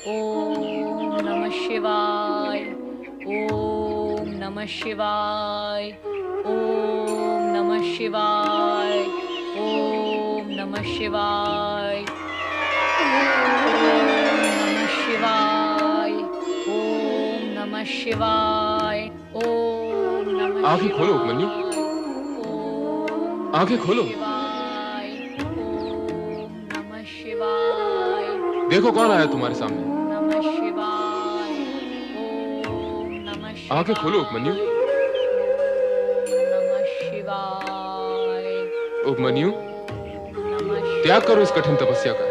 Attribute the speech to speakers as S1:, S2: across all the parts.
S1: ओम नमः शिवाय। ओम नमः शिवाय। ओम नमः शिवाय। ओम नमः शिवाय। ओम नमः शिवाय। ओम नमः शिवाय। ओम नमः
S2: आंखें खोलो उपमन्यु, आंखें खोलो।
S1: ओम नमः शिवाय।
S2: देखो कौन आया तुम्हारे सामने।
S1: नमः शिवाय। ओम नमः शिवाय।
S2: आंखें खोलो उपमन्यु।
S1: नमः शिवाय।
S2: उपमन्यु,
S1: नमः
S2: त्याग करो इस कठिन तपस्या का।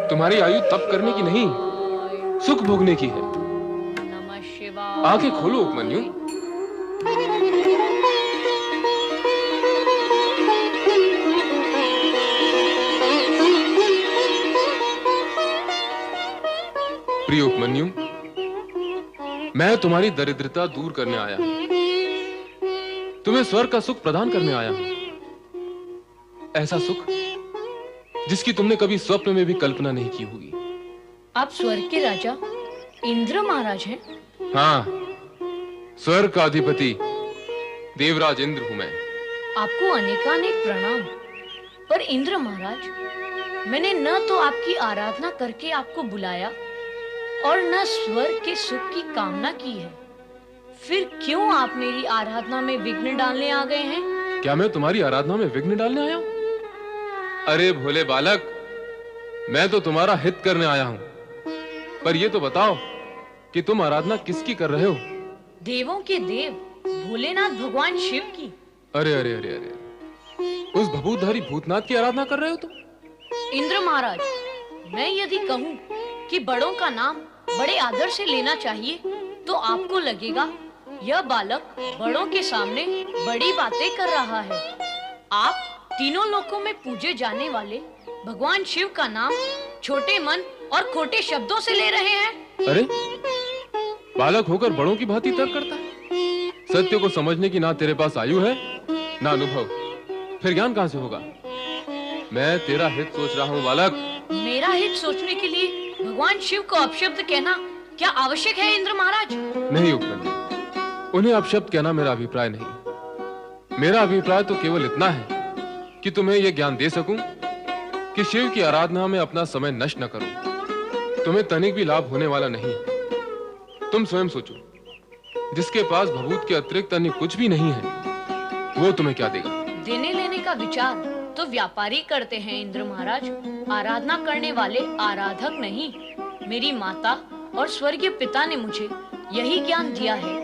S2: तुम्हारी आयु तप करने की नहीं, सुख भोगने की है।
S1: नमः शिवाय।
S2: आंखें खोलो उपमन्यु। प्रिय उपमन्यु, मैं तुम्हारी दरिद्रता दूर करने आया हूं, तुम्हें स्वर्ग का सुख प्रदान करने आया हूं। ऐसा सुख जिसकी तुमने कभी स्वप्न में भी कल्पना नहीं की होगी।
S1: आप स्वर्ग के राजा इंद्र महाराज हैं?
S2: हाँ, स्वर्ग का अधिपति देवराज इंद्र हूं मैं।
S1: आपको अनेकानेक प्रणाम। पर इंद्र महाराज, मैंने न तो आपकी आराधना करके आपको बुलाया और न स्वर्ग के सुख की कामना की है। फिर क्यों आप मेरी आराधना में विघ्न डालने आ गए हैं?
S2: क्या मैं तुम्हारी आराधना में विघ्न डालने आया हूं? अरे भोले बालक, मैं तो तुम्हारा हित करने आया हूं। पर ये तो बताओ कि तुम आराधना किसकी कर रहे हो?
S1: देवों के देव भोलेनाथ भगवान शिव की।
S2: अरे अरे अरे अरे, उस भभूतधारी भूतनाथ की आराधना कर रहे हो तुम?
S1: इंद्र महाराज, मैं यदि कहूं कि बड़ों का नाम बड़े आदर से लेना चाहिए तो आपको लगेगा यह बालक बड़ों के सामने बड़ी बातें कर रहा है। आप तीनों लोकों में पूजे जाने वाले भगवान शिव का नाम छोटे मन और खोटे शब्दों से ले रहे हैं।
S2: अरे, बालक होकर बड़ों की भांति तर्क करता है। सत्य को समझने की ना तेरे पास आयु है ना अनुभव, फिर ज्ञान कहां से होगा? मैं तेरा हित सोच रहा हूं बालक।
S1: मेरा हित सोचने के लिए भगवान शिव को अपशब्द कहना क्या आवश्यक है इंद्र महाराज?
S2: नहीं उपमन्यु, उन्हें अपशब्द कहना मेरा अभिप्राय नहीं। मेरा अभिप्राय तो केवल इतना है कि तुम्हें यह ज्ञान दे सकूं कि शिव की आराधना में अपना समय नष्ट न करो। तुम्हें तनिक भी लाभ होने वाला नहीं है। तुम स्वयं सोचो, जिसके पास भभूत के अतिरिक्त अन्य कुछ भी नहीं है, वो तुम्हें क्या देगा?
S1: देने लेने का विचार तो व्यापारी करते हैं इंद्र महाराज, आराधना करने वाले आराधक नहीं। मेरी माता और स्वर्गीय पिता ने मुझे यही ज्ञान दिया है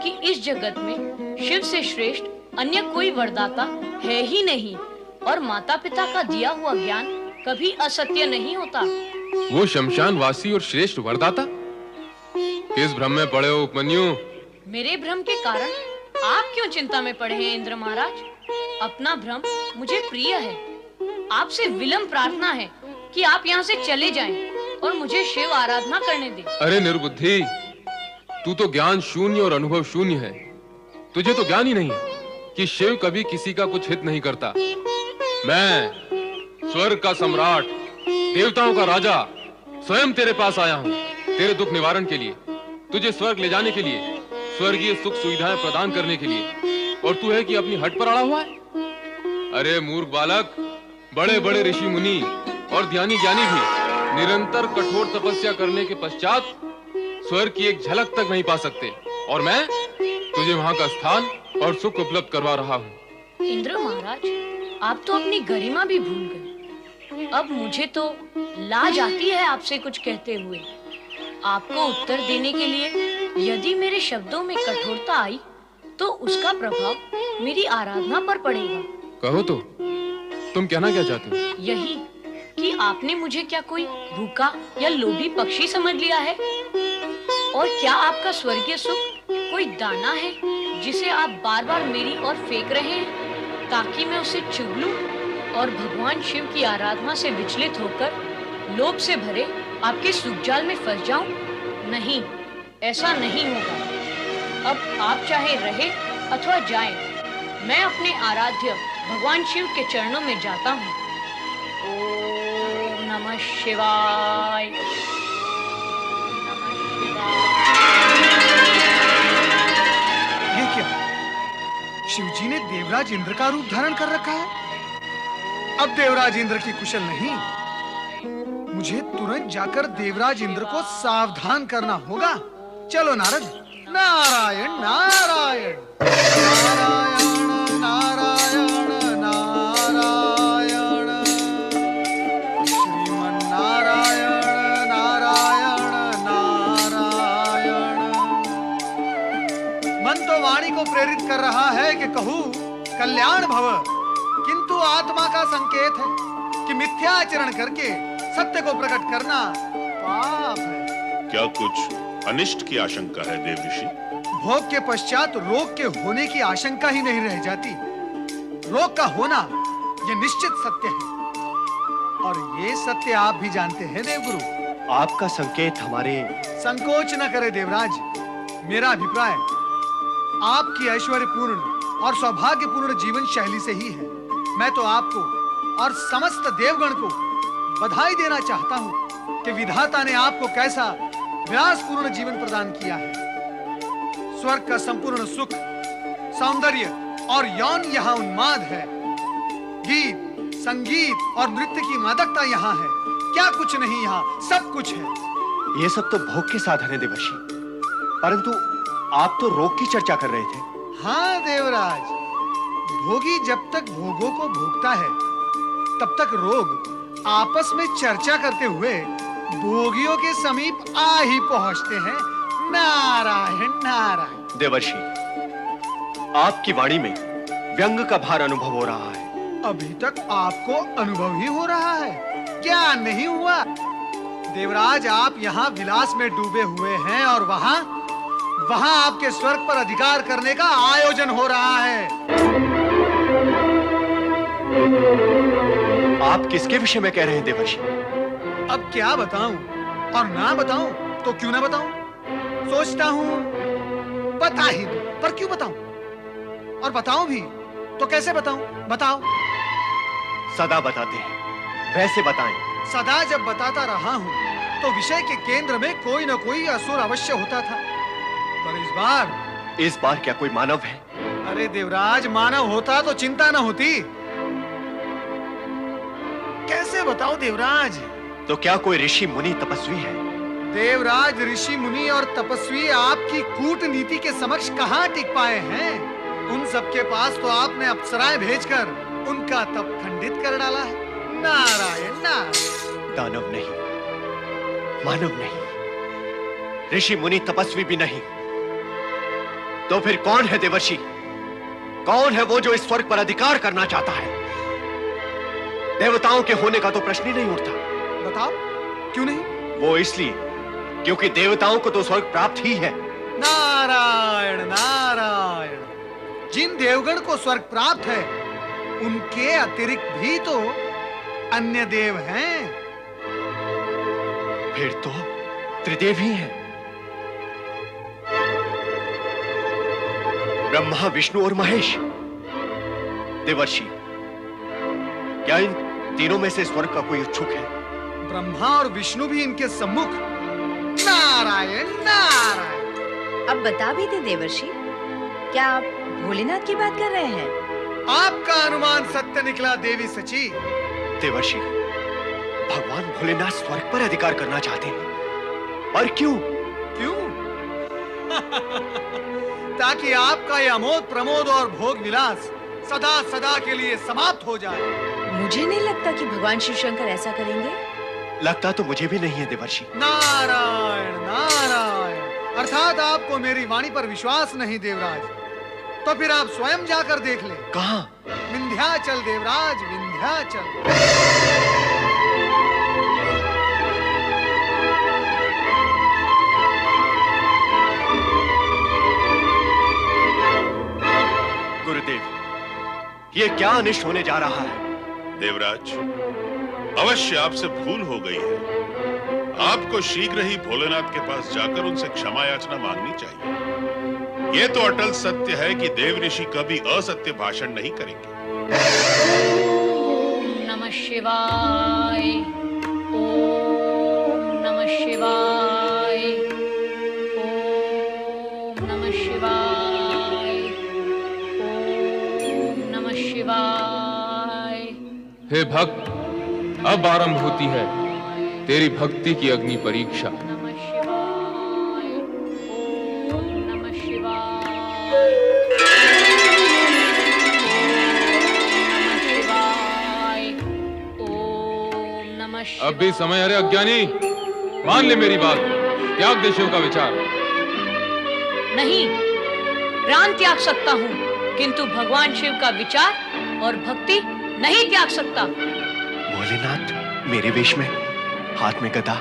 S1: कि इस जगत में शिव से श्रेष्ठ अन्य कोई वरदाता है ही नहीं, और माता पिता का दिया हुआ ज्ञान कभी असत्य नहीं होता।
S2: वो शमशान वासी और श्रेष्ठ वरदाता? किस भ्रम में पड़े हो उपमन्यु?
S1: मेरे भ्रम के कारण आप क्यों चिंता में पड़े हैं इंद्र महाराज? अपना भ्रम मुझे प्रिय है। आपसे विलंब प्रार्थना है कि आप यहाँ से चले जाएं और मुझे शिव आराधना करने दें।
S2: अरे निर्बुद्धि, तू तो ज्ञान शून्य और अनुभव शून्य है। तुझे तो ज्ञान ही नहीं कि शिव कभी किसी का कुछ हित नहीं करता। मैं स्वर्ग का सम्राट, देवताओं का राजा, स्वयं तेरे पास आया हूँ तेरे दुख निवारण के लिए, तुझे स्वर्ग ले जाने के लिए, स्वर्गीय सुख सुविधाएं प्रदान करने के लिए। और तू है कि अपनी हट पर अड़ा हुआ है? अरे मूर्ख बालक, बड़े बड़े ऋषि मुनि और ध्यानी ज्ञानी भी निरंतर कठोर तपस्या करने के पश्चात स्वर्ग की एक झलक तक नहीं पा सकते, और मैं तुझे वहां का स्थान और सुख उपलब्ध करवा रहा हूँ।
S1: इंद्र महाराज, आप तो अपनी गरिमा भी भूल गए। अब मुझे तो लाज आती है आपसे कुछ कहते हुए। आपको उत्तर देने के लिए यदि मेरे शब्दों में कठोरता आई तो उसका प्रभाव मेरी आराधना पर पड़ेगा।
S2: कहो तो, तुम कहना क्या चाहते हो?
S1: यही कि आपने मुझे क्या कोई भूखा या लोभी पक्षी समझ लिया है? और क्या आपका स्वर्गीय सुख कोई दाना है जिसे आप बार बार मेरी ओर फेंक रहे हैं ताकि मैं उसे चुग लूं और भगवान शिव की आराधना से विचलित होकर लोभ से भरे आपके सुखजाल में फंस जाऊं? नहीं, ऐसा नहीं होगा। अब आप चाहे रहे अथवा जाएं, मैं अपने आराध्य भगवान शिव के चरणों में जाता हूँ। ओम नमः शिवाय।
S3: ये क्या? शिवजी ने देवराज इंद्र का रूप धारण कर रखा है। अब देवराज इंद्र की कुशल नहीं, मुझे तुरंत जाकर देवराज इंद्र को सावधान करना होगा। चलो नारद। नारायण नारायण नारायण नारायण नारायण श्रीमन नारायण नारायण नारायण। मन तो वाणी को प्रेरित कर रहा है कि कहूं कल्याण भव, किंतु आत्मा का संकेत है कि मिथ्याचरण करके सत्य को प्रकट करना पाप है।
S4: क्या कुछ अनिष्ट की आशंका है देव ऋषि?
S3: भोग के पश्चात रोग के होने की आशंका ही नहीं रह जाती। रोग का होना यह निश्चित सत्य है, और ये सत्य आप भी जानते हैं देवगुरु।
S5: आपका संकेत हमारे
S3: संकोच न करे देवराज। मेरा अभिप्राय आपकी ऐश्वर्यपूर्ण और सौभाग्यपूर्ण जीवन शैली से ही है। मैं तो आपको और समस्त देवगण को बधाई देना चाहता हूं कि विधाता ने आपको कैसा विलासपूर्ण जीवन प्रदान किया है। स्वर्ग का संपूर्ण सुख, सौंदर्य और यौन यहाँ उन्माद है। गीत, संगीत और नृत्य की मादकता यहाँ है। क्या कुछ नहीं, यहाँ सब कुछ है।
S5: ये सब तो भोग के साधन है देवर्षि, परंतु आप तो रोग की चर्चा कर रहे थे।
S3: हाँ देवराज, भोगी जब तक भोगों को भोगता है तब तक रोग आपस में चर्चा करते हुए भोगियों के समीप आ ही पहुंचते हैं। नारायण नारायण।
S5: देवर्षि, आपकी वाणी में व्यंग का भार अनुभव हो रहा है।
S3: अभी तक आपको अनुभव ही हो रहा है, क्या नहीं हुआ? देवराज, आप यहाँ विलास में डूबे हुए हैं और वहाँ आपके स्वर्ग पर अधिकार करने का आयोजन हो रहा है।
S5: आप किसके विषय में कह रहे हैं देवर्षि?
S3: अब क्या बताऊं, और ना बताऊं तो क्यों ना बताऊं? सोचता हूं बता ही दूं, पर क्यों बताऊं? और बताऊं भी तो कैसे बताऊं? बताओ।
S5: सदा बताते हैं, वैसे बताएं।
S3: सदा जब बताता रहा हूं तो विषय के केंद्र में कोई ना कोई असुर अवश्य होता था, पर इस बार
S5: क्या कोई मानव है?
S3: अरे देवराज, मानव होता तो चिंता न होती। कैसे बताओ देवराज?
S5: तो क्या कोई ऋषि मुनि तपस्वी है?
S3: देवराज, ऋषि मुनि और तपस्वी आपकी कूटनीति के समक्ष कहां टिक पाए हैं? उन सबके पास तो आपने अप्सराएं भेजकर उनका तप खंडित कर डाला है। नारायण नारायण।
S5: दानव नहीं, मानव नहीं, ऋषि मुनि तपस्वी भी नहीं, तो फिर कौन है देवर्षि? कौन है वो जो इस स्वर्ग पर अधिकार करना चाहता है? देवताओं के होने का तो प्रश्न ही नहीं उठता।
S3: बताओ, क्यों नहीं?
S5: वो इसलिए क्योंकि देवताओं को तो स्वर्ग प्राप्त ही है।
S3: नारायण नारायण। जिन देवगण को स्वर्ग प्राप्त है उनके अतिरिक्त भी तो अन्य देव हैं।
S5: फिर तो त्रिदेव ही हैं। ब्रह्मा, विष्णु और महेश। देवर्षि, क्या इन तीनों में से स्वर्ग का कोई इच्छुक है?
S3: ब्रह्मा और विष्णु भी इनके सम्मुख। नारायण नारायण।
S6: अब बता भी दे देवर्षि, क्या आप भोलेनाथ की बात कर रहे हैं?
S3: आपका अनुमान सत्य निकला देवी सची।
S5: देवर्षि, भगवान भोलेनाथ स्वर्ग पर अधिकार करना चाहते हैं, और क्यों?
S3: क्यों? ताकि आपका यह अमोद प्रमोद और भोग विलास सदा सदा के लिए समाप्त हो जाए।
S6: मुझे नहीं लगता कि भगवान शिव शंकर ऐसा करेंगे।
S5: लगता तो मुझे भी नहीं है देवर्षि।
S3: नारायण नारायण। अर्थात आपको मेरी वाणी पर विश्वास नहीं देवराज, तो फिर आप स्वयं जाकर देख ले।
S5: कहां?
S3: विंध्याचल देवराज, विंध्याचल।
S5: गुरुदेव, ये क्या अनिष्ट होने जा रहा है?
S4: देवराज, अवश्य आपसे भूल हो गई है। आपको शीघ्र ही भोलेनाथ के पास जाकर उनसे क्षमा याचना मांगनी चाहिए। ये तो अटल सत्य है कि देव ऋषि कभी असत्य भाषण नहीं करेंगे।
S1: ओम नमः शिवाय। ओम
S2: हे भक्त, अब आरंभ होती है तेरी भक्ति की अग्नि परीक्षा।
S1: नमः शिवाय, ओम नमः शिवाय, ओम नमः शिवाय।
S2: अब भी समय, अरे अज्ञानी, मान ले मेरी बात, त्याग दे शिव का विचार।
S1: नहीं, प्राण त्याग सकता हूँ, किंतु भगवान शिव का विचार और भक्ति नहीं त्याग सकता।
S5: भोलेनाथ मेरे वेश में, हाथ में गदा,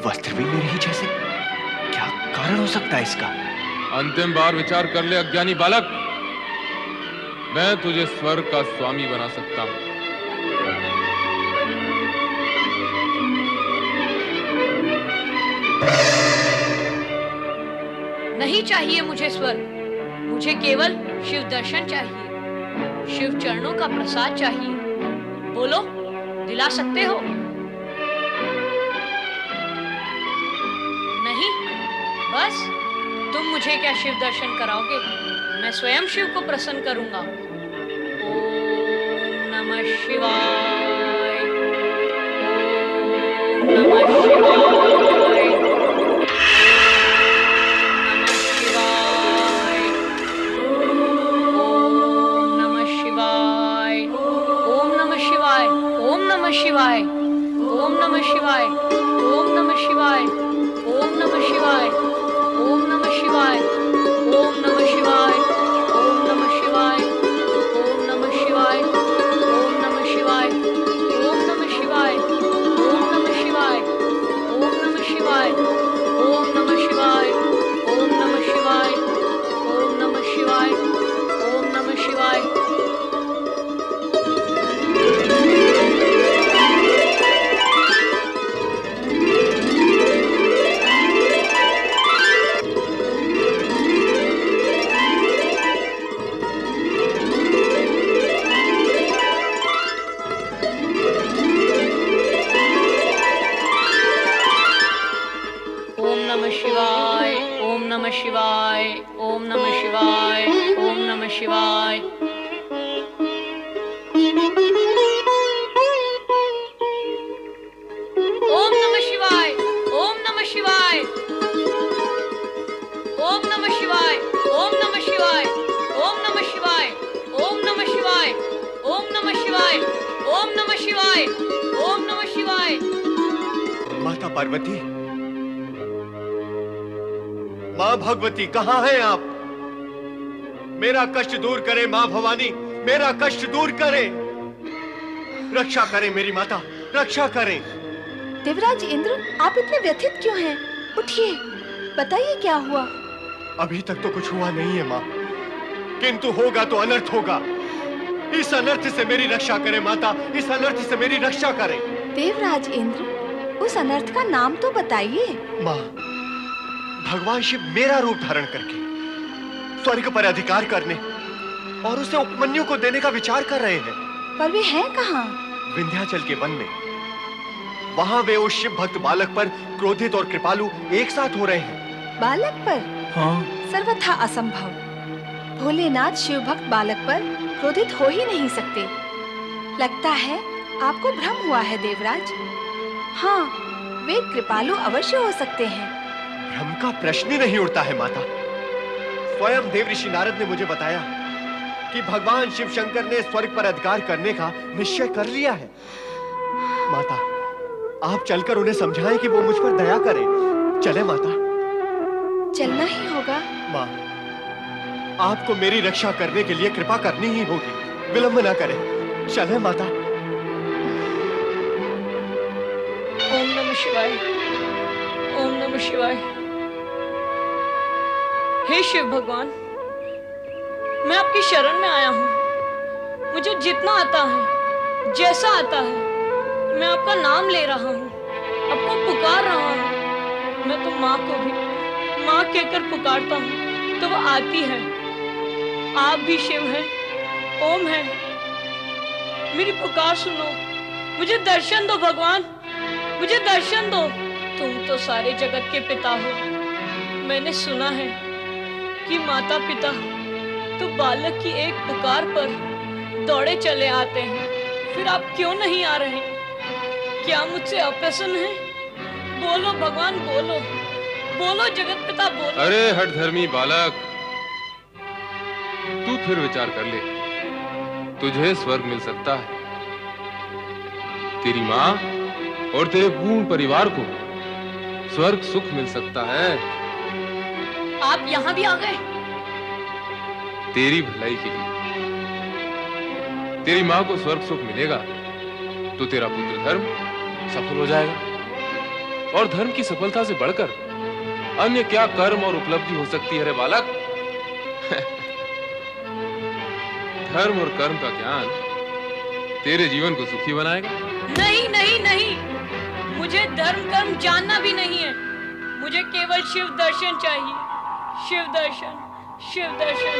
S5: वस्त्र भी मेरे ही जैसे, क्या कारण हो सकता है इसका?
S2: अंतिम बार विचार कर ले अज्ञानी बालक, मैं तुझे स्वर्ग का स्वामी बना सकता हूँ।
S1: नहीं चाहिए मुझे स्वर्ग, मुझे केवल शिव दर्शन चाहिए, शिव चरणों का प्रसाद चाहिए। बोलो, दिला सकते हो? नहीं, बस तुम मुझे क्या शिव दर्शन कराओगे? मैं स्वयं शिव को प्रसन्न करूंगा। ओम नमः शिवाय, ओम नमः शिवाय, शिवाय, ओम नमः शिवाय, ओम नमः शिवाय, ओम नमः शिवाय, ओम नमः शिवाय, ओम नमः शिवाय, ओम नमः शिवाय, ओम नमः शिवाय, ओम नमः शिवाय, ओम नमः शिवाय, ओम नमः शिवाय, ओम नमः शिवाय, ओम नमः शिवाय, ओम नमः शिवाय, ओम नमः शिवाय, ओम नमः शिवाय। ओम नमः शिवाय, ओम नमः शिवाय, ओम नमः शिवाय, ओम नमः शिवाय। ओम नमः शिवाय, ओम नमः शिवाय, ओम नमः शिवाय, ओम नमः शिवाय, ओम नमः शिवाय, ओम नमः शिवाय, ओम नमः शिवाय, ओम नमः शिवाय, ओम नमः शिवाय।
S5: माता पार्वती, माँ भगवती, कहाँ हैं आप? मेरा कष्ट दूर करें माँ भवानी, मेरा कष्ट दूर करें, रक्षा करें मेरी माता, रक्षा करें।
S6: देवराज इंद्र, आप इतने व्यथित क्यों हैं? उठिए, बताइए क्या हुआ?
S5: अभी तक तो कुछ हुआ नहीं है माँ, किंतु होगा तो अनर्थ होगा। इस अनर्थ से मेरी रक्षा करें माता, इस अनर्थ से मेरी रक्षा करें।
S6: देवराज इंद्र, उस अनर्थ का नाम तो बताइए।
S5: माँ, भगवान शिव मेरा रूप धारण करके स्वर्ग पर अधिकार करने और उसे उपमन्यु को देने का विचार कर रहे हैं।
S6: पर वे हैं कहाँ?
S5: विंध्याचल के वन में। वहाँ वे उस शिव भक्त बालक पर क्रोधित और कृपालु एक साथ हो रहे हैं।
S6: बालक पर?
S5: हाँ।
S6: सर्वथा असंभव। भोलेनाथ शिव भक्त बालक पर क्रोधित हो ही नहीं सकते। लगता है आपको भ्रम हुआ है देवराज। हाँ, वे कृपालु अवश्य हो सकते हैं।
S5: भ्रम का प्रश्न ही नहीं उठता है माता। स्वयं देवऋषि नारद ने मुझे बताया कि भगवान शिव शंकर ने स्वर्ग पर अधिकार करने का निश्चय कर लिया है। माता, आप चलकर उन्हें समझाएं कि वो मुझ पर दया करें। चले माता।
S6: चलना ही होगा।
S5: माँ, आपको मेरी रक्षा करने के लिए कृपा करनी ही होगी, विलंब न करें। चले माता।
S1: ओम नमः शिवाय, ओम नमः शिवाय। हे शिव भगवान, मैं आपकी शरण में आया हूँ। मुझे जितना आता है, जैसा आता है, मैं आपका नाम ले रहा हूँ, आपको पुकार रहा हूँ। मैं तो माँ को भी माँ कहकर पुकारता हूँ तो वो आती है। आप भी शिव हैं, ओम है। मेरी पुकार सुनो, मुझे दर्शन दो भगवान, मुझे दर्शन दो। तुम तो सारे जगत के पिता हो। मैंने सुना है कि माता पिता तो बालक की एक पुकार पर दौड़े चले आते हैं। फिर आप क्यों नहीं आ रहे? क्या मुझसे अप्रसन्न है? बोलो भगवान, बोलो बोलो जगत पिता, बोलो।
S2: अरे हठ धर्मी बालक, तू फिर विचार कर ले। तुझे स्वर्ग मिल सकता है, तेरी माँ और तेरे पूर्ण परिवार को स्वर्ग सुख मिल सकता है।
S1: आप यहाँ भी आ गए?
S2: तेरी भलाई के लिए। तेरी माँ को स्वर्ग सुख मिलेगा तो तेरा पुत्र धर्म सफल हो जाएगा, और धर्म की सफलता से बढ़कर अन्य क्या कर्म और उपलब्धि हो सकती है रे बालक। धर्म और कर्म का ज्ञान तेरे जीवन को सुखी बनाएगा।
S1: नहीं नहीं नहीं, मुझे धर्म कर्म जानना भी नहीं है। मुझे केवल शिव दर्शन चाहिए। शिव दर्शन, शिव दर्शन।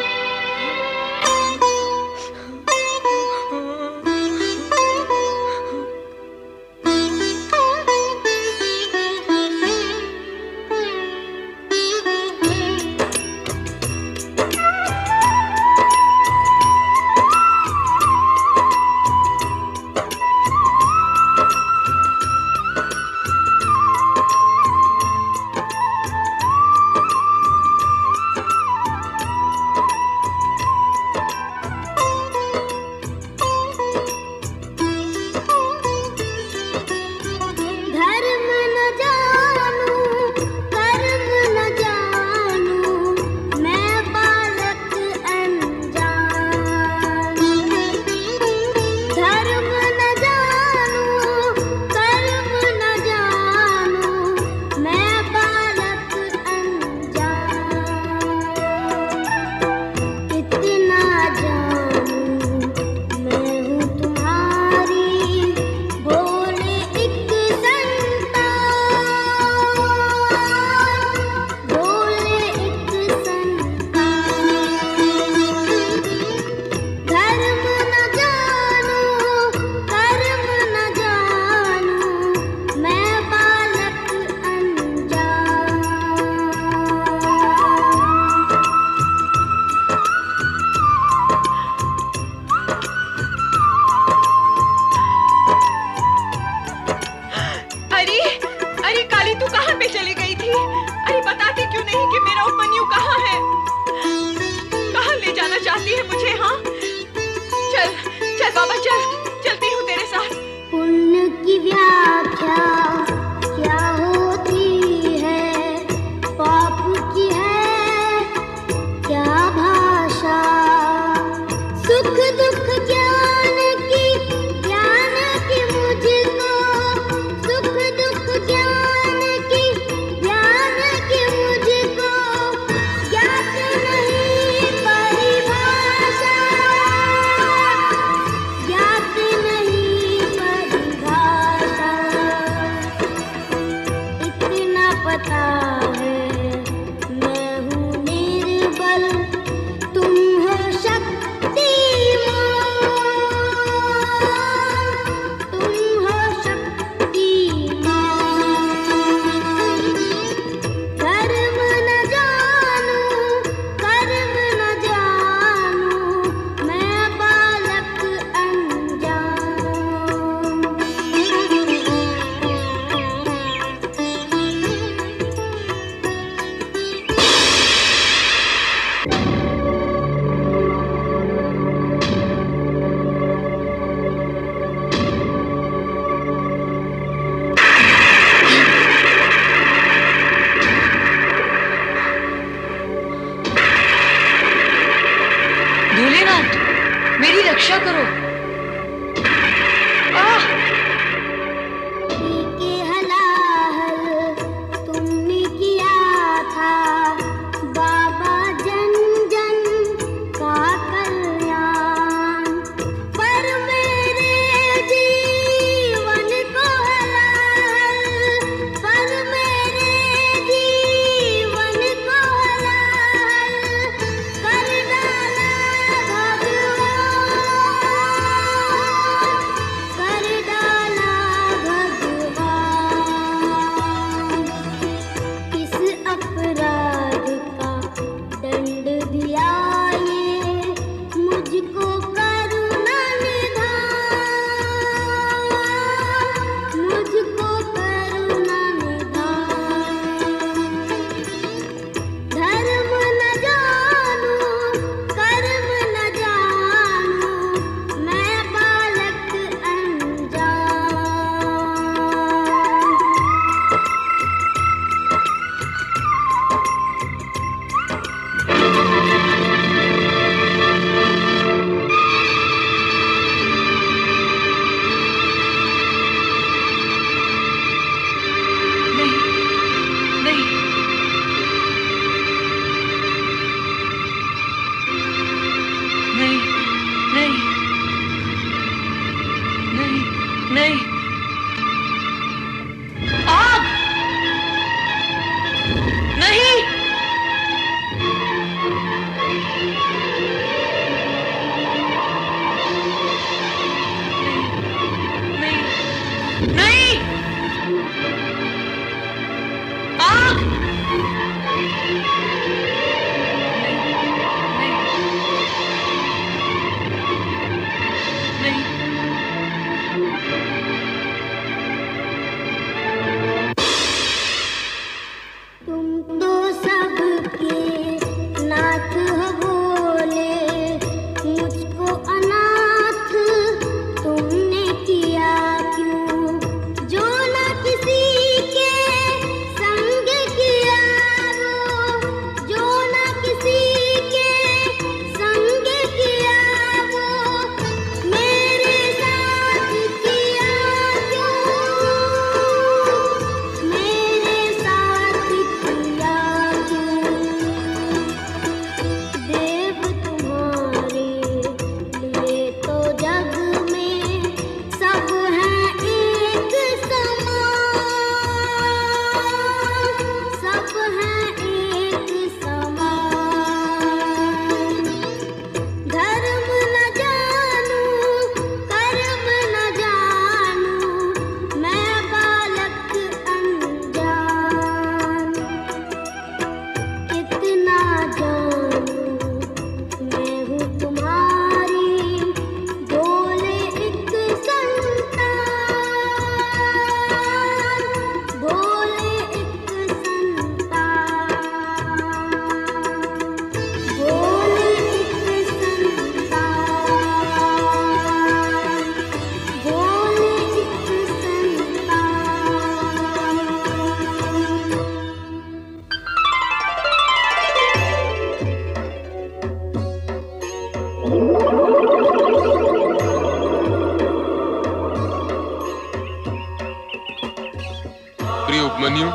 S2: प्रिय उपमन्यु,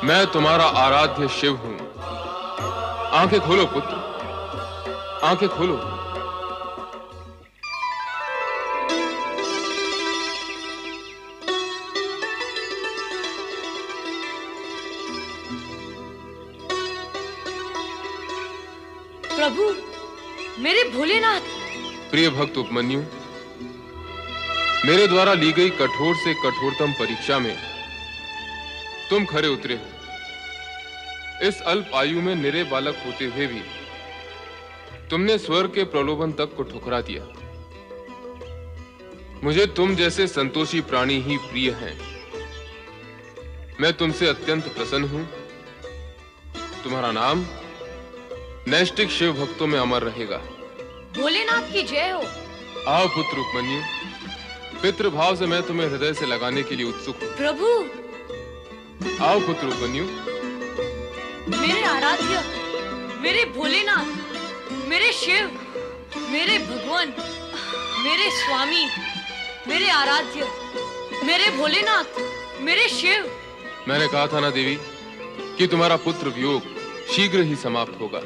S2: मैं तुम्हारा आराध्य शिव हूं। आंखें खोलो पुत्र, आंखें खोलो।
S1: प्रभु, मेरे भोलेनाथ।
S2: प्रिय भक्त उपमन्यु, मेरे द्वारा ली गई कठोर से कठोरतम परीक्षा में तुम खरे उतरे हो। इस अल्प आयु में निरे बालक होते हुए भी तुमने स्वर्ग के प्रलोभन तक को ठुकरा दिया। मुझे तुम जैसे संतोषी प्राणी ही प्रिय हैं। मैं तुमसे अत्यंत प्रसन्न हूं। तुम्हारा नाम नैष्टिक शिव भक्तों में अमर रहेगा।
S1: भोलेनाथ की जय हो।
S2: आओ पुत्र उपमन्यु, पितृभाव से मैं तुम्हें हृदय से लगाने के लिए उत्सुक हूं।
S1: प्रभु,
S2: आओ पुत्र उपमन्यु।
S1: मेरे आराध्य, मेरे भोलेनाथ, मेरे शिव, मेरे भगवान, मेरे स्वामी, मेरे आराध्य, मेरे भोलेनाथ, मेरे शिव।
S2: मैंने कहा था ना देवी कि तुम्हारा पुत्र वियोग शीघ्र ही समाप्त होगा।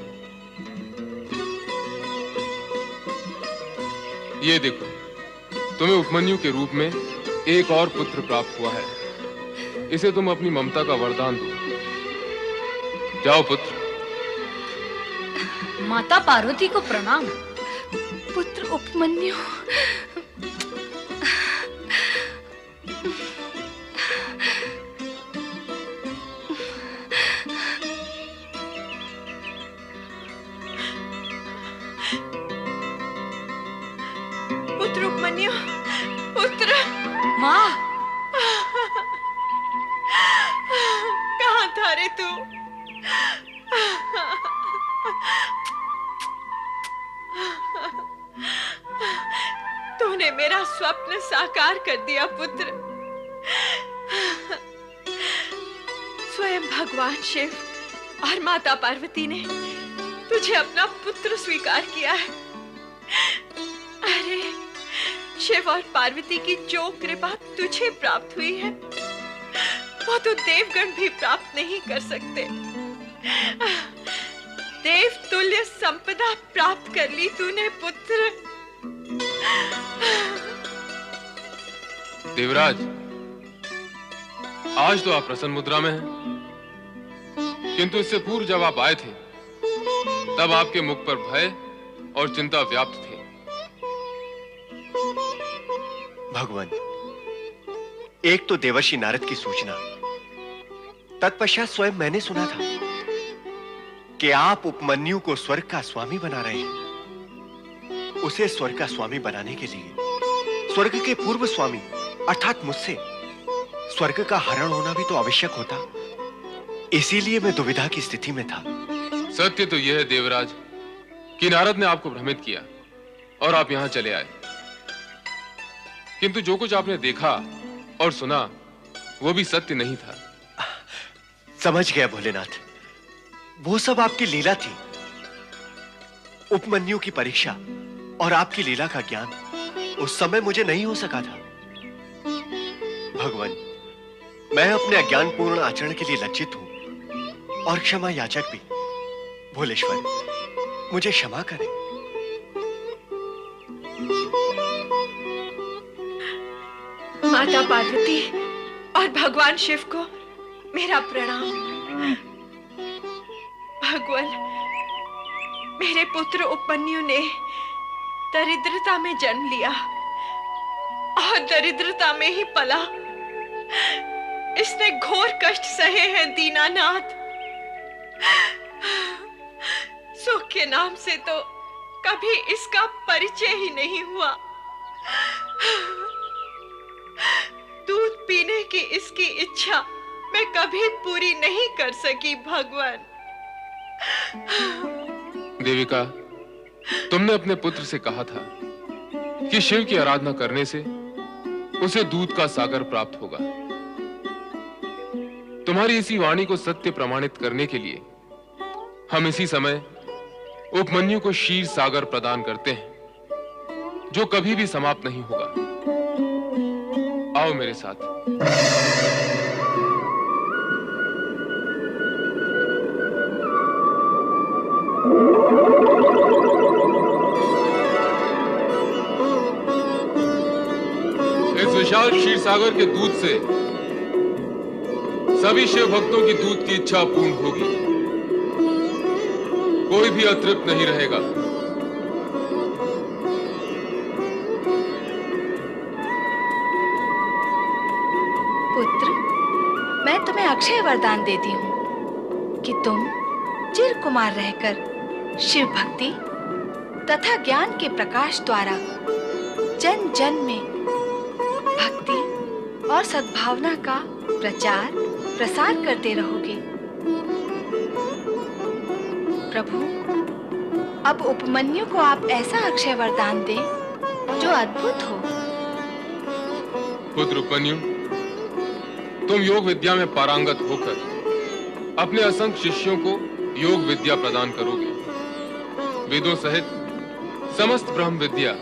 S2: ये देखो, तुम्हें उपमन्यु के रूप में एक और पुत्र प्राप्त हुआ है। इसे तुम अपनी ममता का वरदान दो। जाओ पुत्र।
S1: माता पार्वती को प्रणाम।
S6: पुत्र उपमन्यु,
S7: पुत्र उपमन्यु, पुत्र।
S1: माँ,
S7: कहाँ था रे तू? तूने मेरा स्वप्न साकार कर दिया पुत्र। स्वयं भगवान शिव और माता पार्वती ने तुझे अपना पुत्र स्वीकार किया है। अरे, शिव और पार्वती की जो कृपा तुझे प्राप्त हुई है वो तो देवगण भी प्राप्त नहीं कर सकते। देव तुल्य संपदा प्राप्त कर ली तूने पुत्र।
S2: देवराज, आज तो आप प्रसन्न मुद्रा में हैं, किंतु इससे पूर्व जब आप आए थे तब आपके मुख पर भय और चिंता व्याप्त थे।
S5: भगवान, एक तो देवर्षि नारद की सूचना, तत्पश्चात स्वयं मैंने सुना था कि आप उपमन्यु को स्वर्ग का स्वामी बना रहे हैं। उसे स्वर्ग का स्वामी बनाने के लिए स्वर्ग के पूर्व स्वामी अर्थात मुझसे स्वर्ग का हरण होना भी तो आवश्यक होता। इसीलिए मैं दुविधा की स्थिति में था।
S2: सत्य तो यह है देवराज कि नारद ने आपको भ्रमित किया और आप यहां चले आए, किंतु जो कुछ आपने देखा और सुना वो भी सत्य नहीं था।
S5: समझ गया भोलेनाथ, वो सब आपकी लीला थी। उपमन्यु की परीक्षा और आपकी लीला का ज्ञान उस समय मुझे नहीं हो सका था। भगवान, मैं अपने अज्ञानपूर्ण आचरण के लिए लज्जित हूं और क्षमा याचक भी। भोलेश्वर, मुझे क्षमा करें।
S7: माता पार्वती और भगवान शिव को मेरा प्रणाम। भगवान, मेरे पुत्र उपमन्यु ने दरिद्रता में जन्म लिया और दरिद्रता में ही पला। इसने घोर कष्ट सहे हैं दीनानाथ। सुख के नाम से तो कभी इसका परिचय ही नहीं हुआ। दूध पीने की इसकी इच्छा मैं कभी पूरी नहीं कर सकी। भगवान,
S2: देविका, तुमने अपने पुत्र से कहा था कि शिव की आराधना करने से उसे दूध का सागर प्राप्त होगा। तुम्हारी इसी वाणी को सत्य प्रमाणित करने के लिए हम इसी समय उपमन्यु को क्षीर सागर प्रदान करते हैं, जो कभी भी समाप्त नहीं होगा। आओ मेरे साथ। विशाल क्षीर सागर के दूध से सभी शिव भक्तों की दूध की इच्छा पूर्ण होगी। कोई भी अतृप्त नहीं रहेगा।
S6: पुत्र, मैं तुम्हें अक्षय वरदान देती हूँ कि तुम चिर कुमार रहकर शिव भक्ति तथा ज्ञान के प्रकाश द्वारा जन जन में भक्ति और सद्भावना का प्रचार प्रसार करते रहोगे। प्रभु, अब उपमन्यु को आप ऐसा अक्षय वरदान दें जो अद्भुत हो।
S2: पुत्र उपमन्यु, तुम योग विद्या में पारंगत होकर अपने असंख्य शिष्यों को योग विद्या प्रदान करोगे। वेदों सहित समस्त ब्रह्म विद्या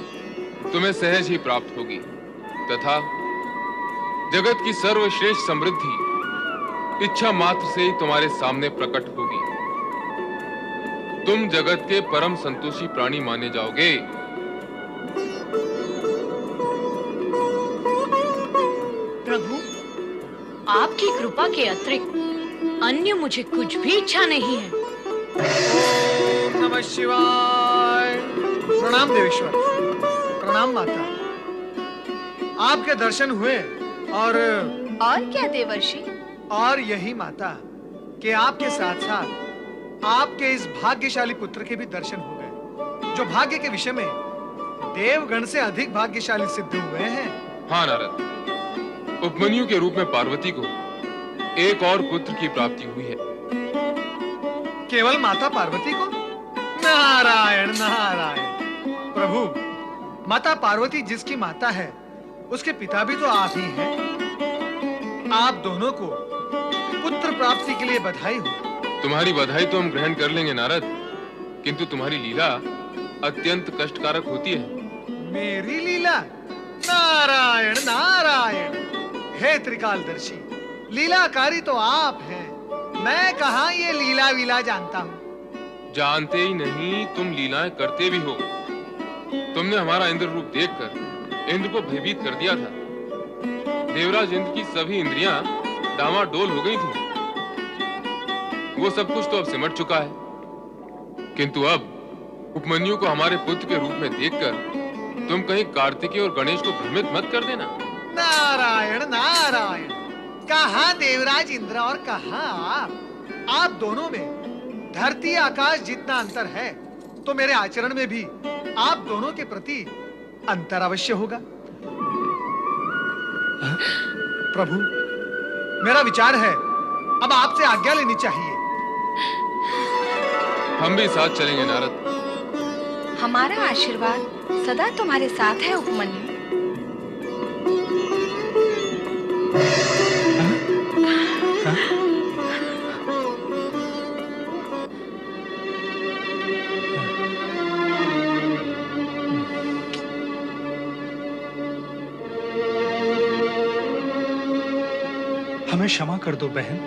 S2: तुम्हें सहज ही प्राप्त होगी तथा जगत की सर्वश्रेष्ठ समृद्धि इच्छा मात्र से ही तुम्हारे सामने प्रकट होगी। तुम जगत के परम संतोषी प्राणी माने जाओगे।
S1: प्रभु, आपकी कृपा के अतिरिक्त अन्य मुझे कुछ भी इच्छा नहीं है।
S3: ओम नमः शिवाय। प्रणाम देवेश्वर, प्रणाम माता। आपके दर्शन हुए और
S6: क्या देवर्षि?
S3: और यही माता कि आपके साथ साथ आपके इस भाग्यशाली पुत्र के भी दर्शन हो गए, जो भाग्य के विषय में देवगण से अधिक भाग्यशाली सिद्ध हुए हैं।
S2: हाँ नारद, उपमन्यु के रूप में पार्वती को एक और पुत्र की प्राप्ति हुई है।
S3: केवल माता पार्वती को? नारायण नारायण। प्रभु, माता पार्वती जिसकी माता है उसके पिता भी तो आप ही हैं। आप दोनों को पुत्र प्राप्ति के लिए बधाई हो।
S2: तुम्हारी बधाई तो हम ग्रहण कर लेंगे नारद, किंतु तुम्हारी लीला अत्यंत कष्टकारक होती है।
S3: मेरी लीला? नारायण नारायण। हे त्रिकालदर्शी, लीलाकारी तो आप हैं। मैं कहाँ ये लीला वीला जानता हूँ।
S2: जानते ही नहीं, तुम लीलाएं करते भी हो। तुमने हमारा इंद्र रूप देखकर इंद्र को भयभीत कर दिया था। देवराज इंद्र की सभी इंद्रियां डामाडोल हो गई थी। वो सब कुछ तो अब सिमट चुका है, किंतु अब उपमन्यु को हमारे पुत्र के रूप में देखकर तुम कहीं कार्तिकेय और गणेश को भ्रमित मत कर देना।
S3: नारायण नारायण। कहाँ देवराज इंद्र और कहाँ आप दोनों में धरती आकाश जितना अंतर है, तो मेरे आचरण में भी आप दोनों के प्रति अंतर अवश्य होगा। प्रभु, मेरा विचार है अब आपसे आज्ञा लेनी चाहिए।
S2: हम भी साथ चलेंगे नारद।
S6: हमारा आशीर्वाद सदा तुम्हारे साथ है उपमन्यु।
S8: हमें क्षमा कर दो बहन।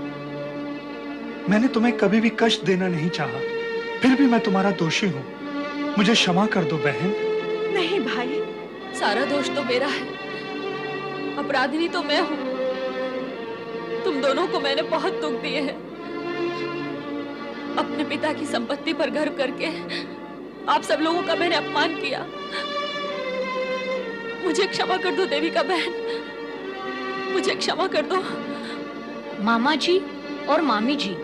S8: मैंने तुम्हें कभी भी कष्ट देना नहीं चाहा, फिर भी मैं तुम्हारा दोषी हूँ। मुझे क्षमा कर दो बहन।
S7: नहीं भाई, सारा दोष तो मेरा है। अपराधिनी तो मैं हूँ। तुम दोनों को मैंने बहुत दुख दिए हैं। अपने पिता की संपत्ति पर गर्व करके आप सब लोगों का मैंने अपमान किया। मुझे क्षमा कर दो देविका बहन, मुझे क्षमा कर दो।
S1: मामा जी और मामी जी,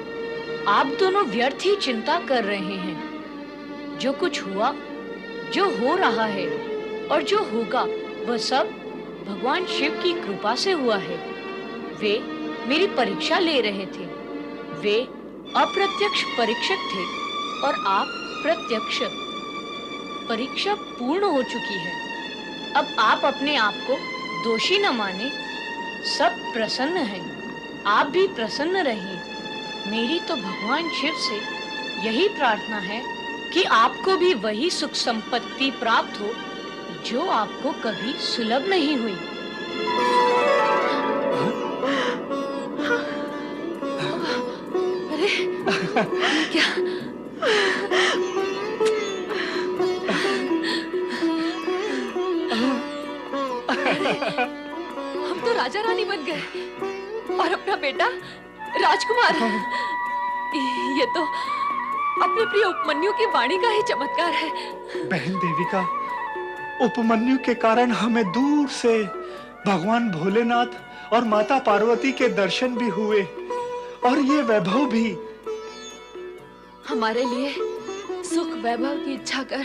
S1: आप दोनों व्यर्थ ही चिंता कर रहे हैं। जो कुछ हुआ, जो हो रहा है और जो होगा, वह सब भगवान शिव की कृपा से हुआ है। वे मेरी परीक्षा ले रहे थे। वे अप्रत्यक्ष परीक्षक थे और आप प्रत्यक्ष। परीक्षा पूर्ण हो चुकी है। अब आप अपने आप को दोषी न माने। सब प्रसन्न हैं। आप भी प्रसन्न रहिए। मेरी तो भगवान शिव से यही प्रार्थना है कि आपको भी वही सुख संपत्ति प्राप्त हो जो आपको कभी सुलभ नहीं हुई।
S7: अरे क्या? राजा रानी बन गए और अपना बेटा राजकुमार। ये तो अपने प्रिय उपमन्यु की वाणी का ही चमत्कार है।
S8: बहन देविका, उपमन्यु के कारण हमें दूर से भगवान भोलेनाथ और माता पार्वती के दर्शन भी हुए और ये वैभव भी।
S7: हमारे लिए सुख वैभव की इच्छा कर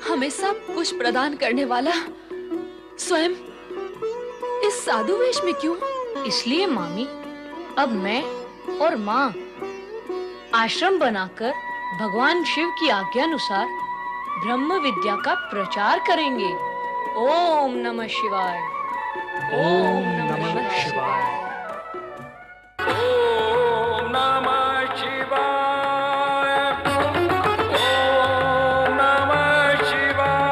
S7: हमें सब कुछ प्रदान करने वाला स्वयं इस साधु वेश में क्यों?
S1: इसलिए मामी, अब मैं और माँ आश्रम बनाकर भगवान शिव की आज्ञानुसार ब्रह्म विद्या का प्रचार करेंगे। ओम नमः शिवाय।
S8: ओम नमः शिवाय।
S9: ओम नमः शिवाय। ओम नमः शिवाय।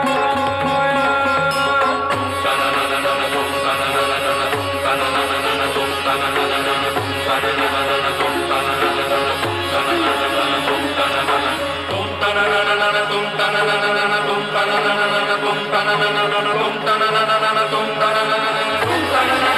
S9: तुम